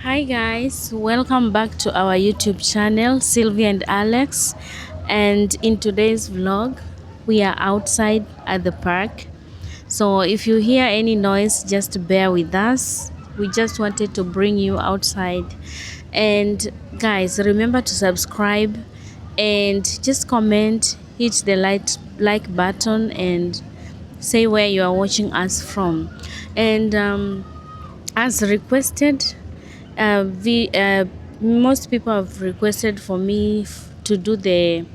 Hi guys, welcome back to our YouTube channel, Sylvia and Alex. And in today's vlog, we are outside at the park. So if you hear any noise, just bear with us. We just wanted to bring you outside. And guys, remember to subscribe and just comment, hit the like button, and say where you are watching us from. And as requested, most people have requested for me to do the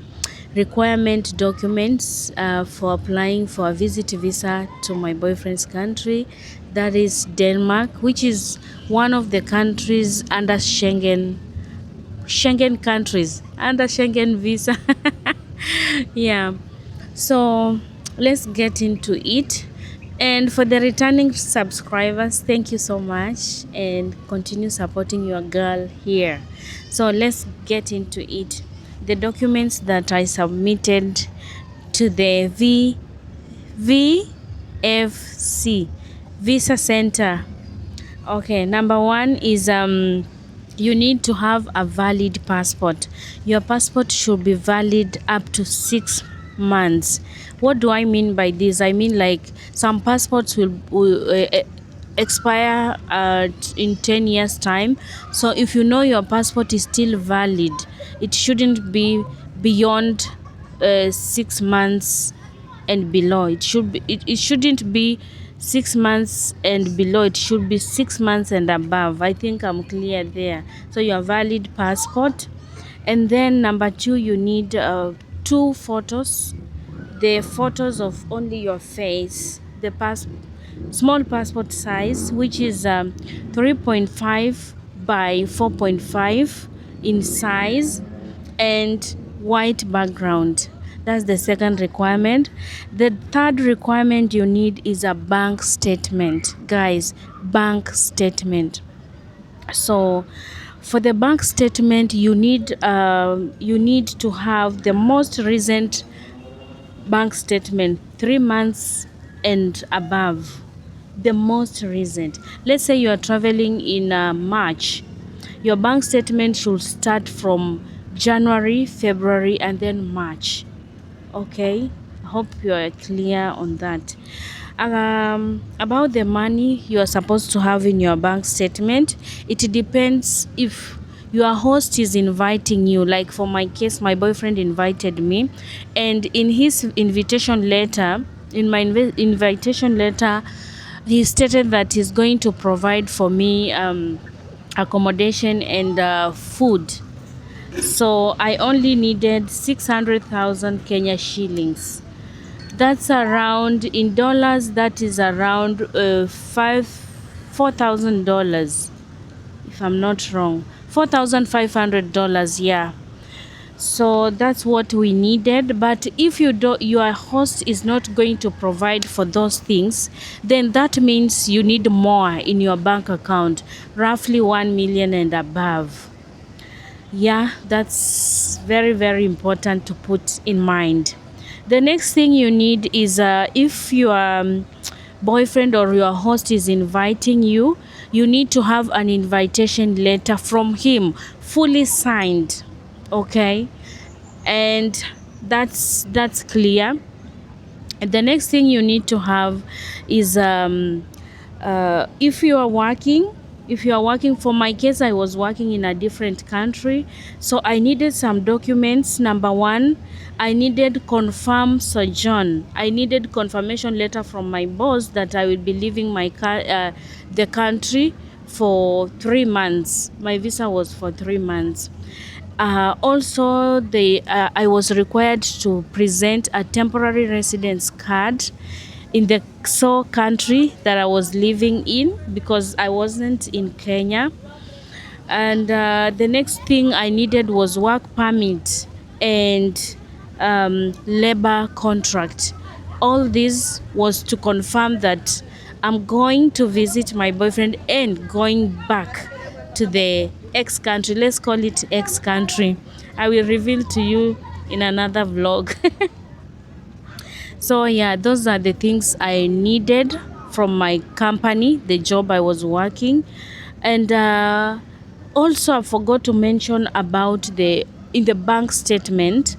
requirement documents for applying for a visit visa to my boyfriend's country, that is Denmark, which is one of the countries under Schengen countries under Schengen visa. Yeah, so let's get into it. And for the returning subscribers, thank you so much and continue supporting your girl here. So let's get into it. The documents that I submitted to the VFC Visa Center. Okay, number one is you need to have a valid passport. Your passport should be valid up to 6 months. What do I mean by this? I mean, like, some passports will expire in 10 years time. So if you know your passport is still valid, it shouldn't be beyond 6 months and below. It shouldn't be 6 months and below. It should be 6 months and above. I think I'm clear there. So your valid passport. And then number two, you need two photos, the photos of only your face, the small passport size, which is 3.5 by 4.5 in size, and white background. That's the second requirement. The third requirement you need is a bank statement. Guys, bank statement. So for the bank statement, you need to have the most recent bank statement, 3 months and above. The most recent. Let's say you are traveling in March. Your bank statement should start from January, February, and then March. Okay, I hope you are clear on that. About the money you are supposed to have in your bank statement, it depends if your host is inviting you. Like for my case, my boyfriend invited me, and in his invitation letter, in my invitation letter, he stated that he's going to provide for me accommodation and food. So I only needed 600,000 Kenya shillings. That's around, in dollars, that is around $4,000, if I'm not wrong. $4,500, yeah. So that's what we needed. But if your host is not going to provide for those things, then that means you need more in your bank account, roughly 1 million and above. Yeah, that's very, very important to put in mind. The next thing you need is if your boyfriend or your host is inviting you, you need to have an invitation letter from him, fully signed. Okay, and that's clear. And the next thing you need to have is if you are working, for my case, I was working in a different country, so I needed some documents. Number one, I needed confirm sojourn. I needed confirmation letter from my boss that I will be leaving the country for 3 months. My visa was for 3 months. Also, I was required to present a temporary residence card in the country that I was living in, because I wasn't in Kenya. And the next thing I needed was work permit and labor contract. All this was to confirm that I'm going to visit my boyfriend and going back to the ex country. Let's call it ex country. I will reveal to you in another vlog. So yeah, those are the things I needed from my company, the job I was working. And Also, I forgot to mention about the in the bank statement.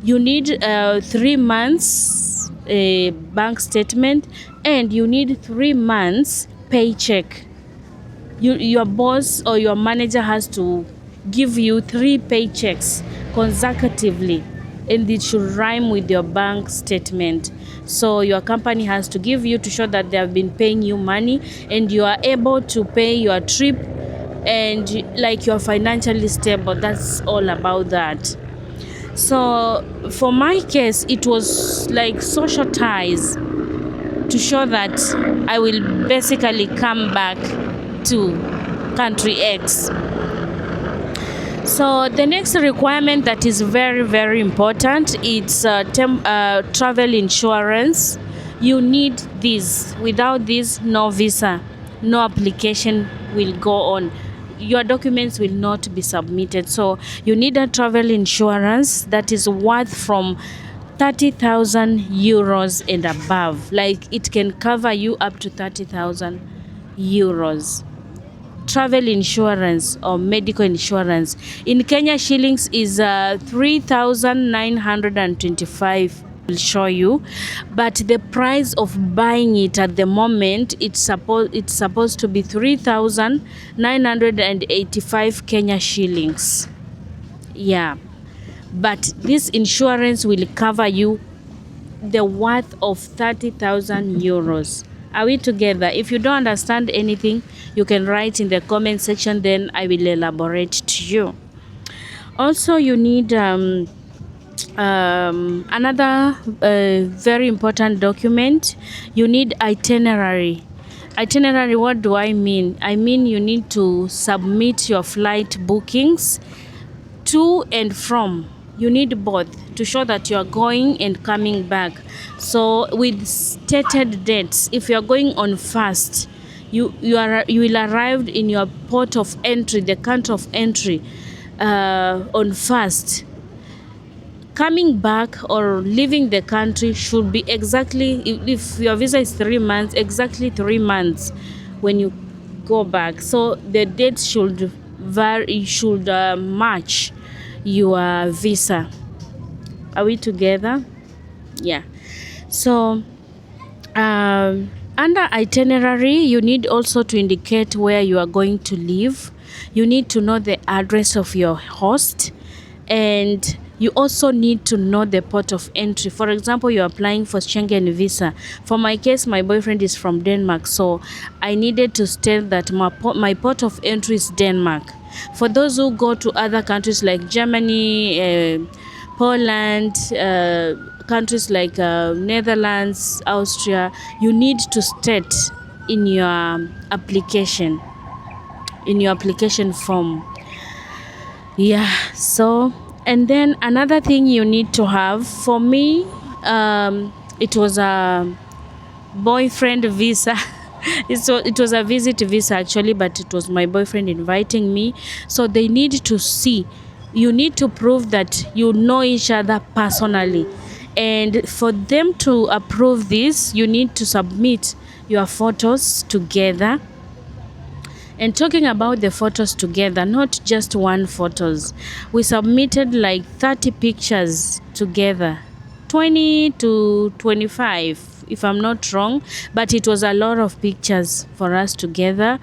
You need 3 months bank statement, and you need 3 months paycheck. Your boss or your manager has to give you 3 paychecks consecutively, and it should rhyme with your bank statement. So your company has to give you to show that they have been paying you money and you are able to pay your trip, and like you're financially stable. That's all about that. So for my case, it was like social ties to show that I will basically come back to country X. So the next requirement that is very very important, it's travel insurance. You need this. Without this, no visa, no application will go on. Your documents will not be submitted. So you need a travel insurance that is worth from 30,000 euros and above. Like it can cover you up to 30,000 euros. Travel insurance or medical insurance in Kenya shillings is 3,925. Will show you, but the price of buying it at the moment, it's supposed to be 3,985 Kenya shillings. Yeah, but this insurance will cover you the worth of 30,000 euros. Are we together? If you don't understand anything, you can write in the comment section, then I will elaborate to you. Also, you need another very important document. You need itinerary. Itinerary, what do I mean? I mean you need to submit your flight bookings to and from. You need both to show that you are going and coming back. So with stated dates, if you are going on first, you will arrive in your port of entry, the country of entry, on first. Coming back or leaving the country should be exactly, if your visa is 3 months, exactly 3 months when you go back. So the dates should vary, should match your visa. Are we together? Yeah. So under itinerary, you need also to indicate where you are going to live. You need to know the address of your host, and you also need to know the port of entry. For example, you're applying for Schengen visa. For my case, my boyfriend is from Denmark, so I needed to state that my port of entry is Denmark. For those who go to other countries like Germany, Poland, countries like Netherlands, Austria, you need to state in your application, form. Yeah. So, and then another thing you need to have, for me, it was a boyfriend visa. It was a visit visa actually, but it was my boyfriend inviting me. So they need to see, you need to prove that you know each other personally, and for them to approve this, you need to submit your photos together. And talking about the photos together, not just one photos, we submitted like 30 pictures together, 20 to 25 if I'm not wrong, but it was a lot of pictures for us together.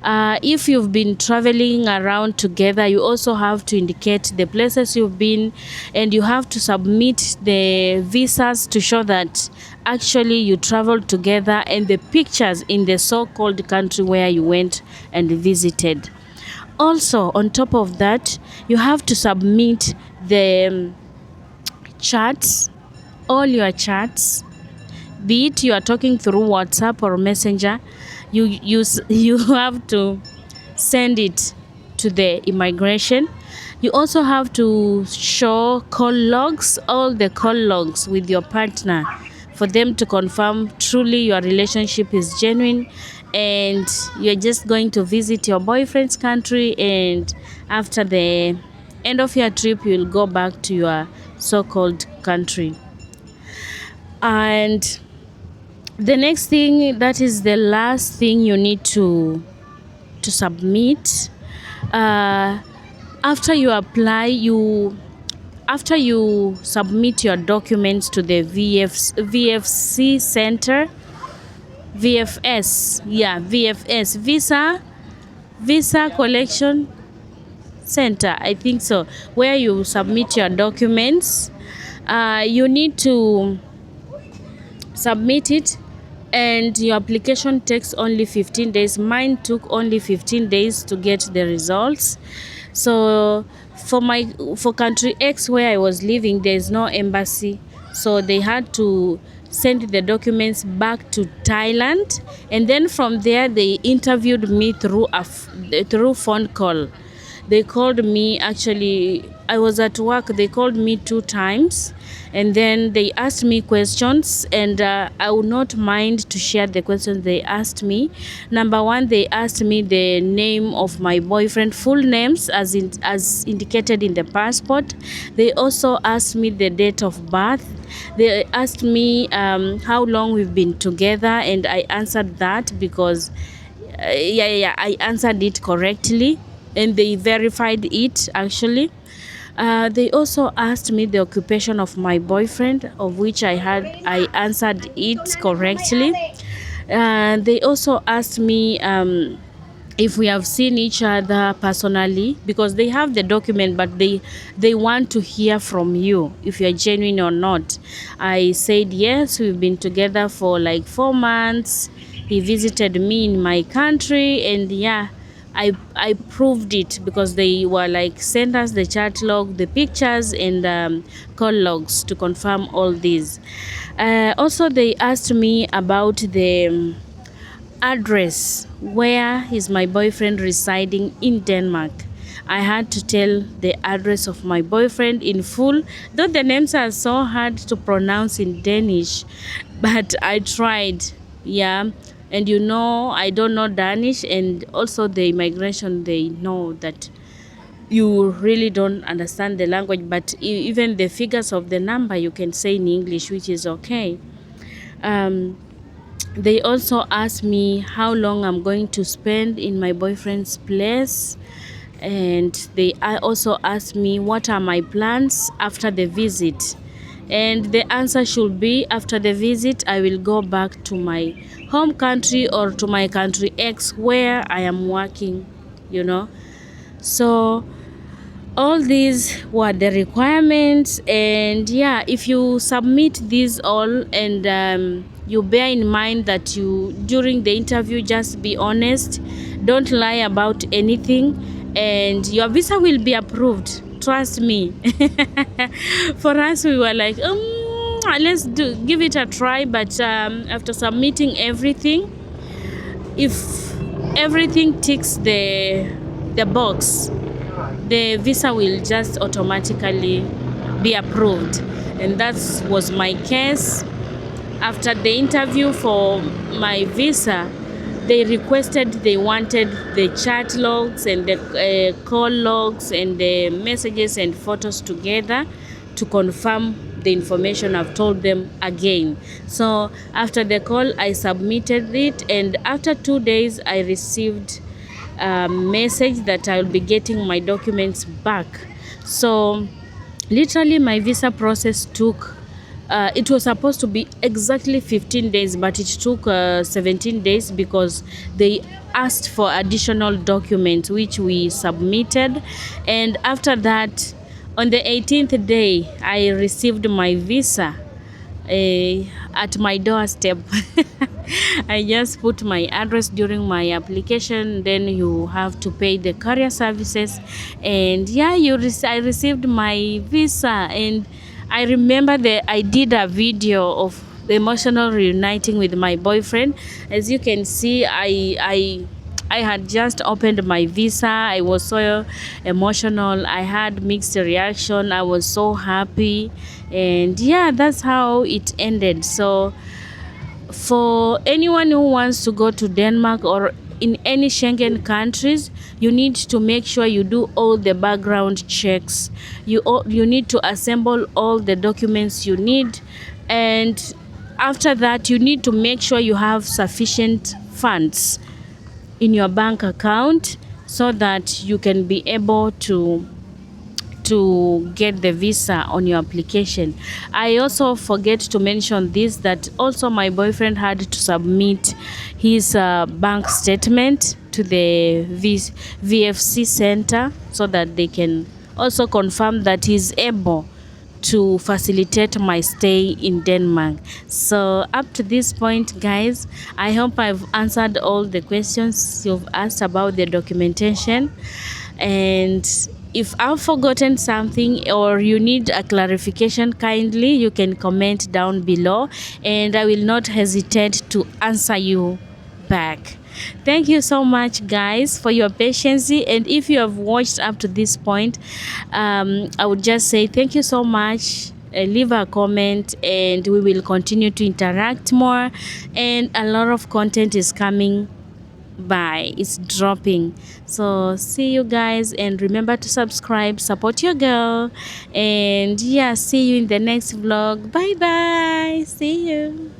If you've been traveling around together, you also have to indicate the places you've been, and you have to submit the visas to show that actually you traveled together, and the pictures in the so-called country where you went and visited. Also, on top of that, you have to submit the chats, all your chats, be it you are talking through WhatsApp or Messenger. You have to send it to the immigration. You also have to show call logs, all the call logs with your partner, for them to confirm truly your relationship is genuine and you're just going to visit your boyfriend's country, and after the end of your trip you'll go back to your so-called country. And the next thing, that is the last thing you need to submit, uh, after you apply, after you submit your documents to the VFC center, VFS, yeah, VFS, visa collection center, I think so, where you submit your documents. You need to submit it, and your application takes only 15 days. Mine took only 15 days to get the results. So for country X where I was living, there is no embassy, so they had to send the documents back to Thailand, and then from there they interviewed me through phone call. They called me, actually I was at work, they called me 2 times, and then they asked me questions, and I would not mind to share the questions they asked me. Number one, they asked me the name of my boyfriend, full names as indicated in the passport. They also asked me the date of birth. They asked me how long we've been together, and I answered that because I answered it correctly, and they verified it actually. They also asked me the occupation of my boyfriend, of which I answered it correctly. They also asked me if we have seen each other personally, because they have the document, but they want to hear from you if you're genuine or not. I said yes, we've been together for like 4 months. He visited me in my country, and yeah, I proved it because they were like, send us the chat log, the pictures, and call logs to confirm all these. Also, they asked me about the address, where is my boyfriend residing in Denmark. I had to tell the address of my boyfriend in full, though the names are so hard to pronounce in Danish, but I tried. Yeah, and I don't know Danish, and also the immigration, they know that you really don't understand the language, but even the figures of the number you can say in English, which is okay. They also asked me how long I'm going to spend in my boyfriend's place, and I also asked me what are my plans after the visit. And the answer should be, after the visit I will go back to my home country or to my country X where I am working, you know. So all these were the requirements, and yeah, if you submit these all, and you bear in mind that you, during the interview, just be honest, don't lie about anything, and your visa will be approved, trust me. For us, we were like, let's give it a try, but after submitting everything, if everything ticks the box, the visa will just automatically be approved. And that was my case. After the interview for my visa, they wanted the chat logs and the call logs and the messages and photos together to confirm the information I've told them again. So after the call, I submitted it, and after 2 days I received a message that I'll be getting my documents back. So literally my visa process took it was supposed to be exactly 15 days, but it took 17 days because they asked for additional documents, which we submitted. And after that, on the 18th day, I received my visa at my doorstep. I just put my address during my application, then you have to pay the courier services, and yeah, I received my visa. And I remember that I did a video of the emotional reuniting with my boyfriend. As you can see, I had just opened my visa. I was so emotional. I had mixed reaction. I was so happy. And yeah, that's how it ended. So for anyone who wants to go to Denmark or in any Schengen countries, you need to make sure you do all the background checks. You need to assemble all the documents you need, and after that you need to make sure you have sufficient funds in your bank account so that you can be able to get the visa on your application. I also forget to mention this, that also my boyfriend had to submit his bank statement to the VFC center so that they can also confirm that he's able to facilitate my stay in Denmark. So up to this point, guys, I hope I've answered all the questions you've asked about the documentation. And if I've forgotten something or you need a clarification, kindly you can comment down below and I will not hesitate to answer you back. Thank you so much, guys, for your patience. And if you have watched up to this point, I would just say thank you so much. Leave a comment and we will continue to interact more, and a lot of content is coming by, it's dropping. So see you guys, and remember to subscribe, support your girl, and yeah, see you in the next vlog. Bye bye, see you.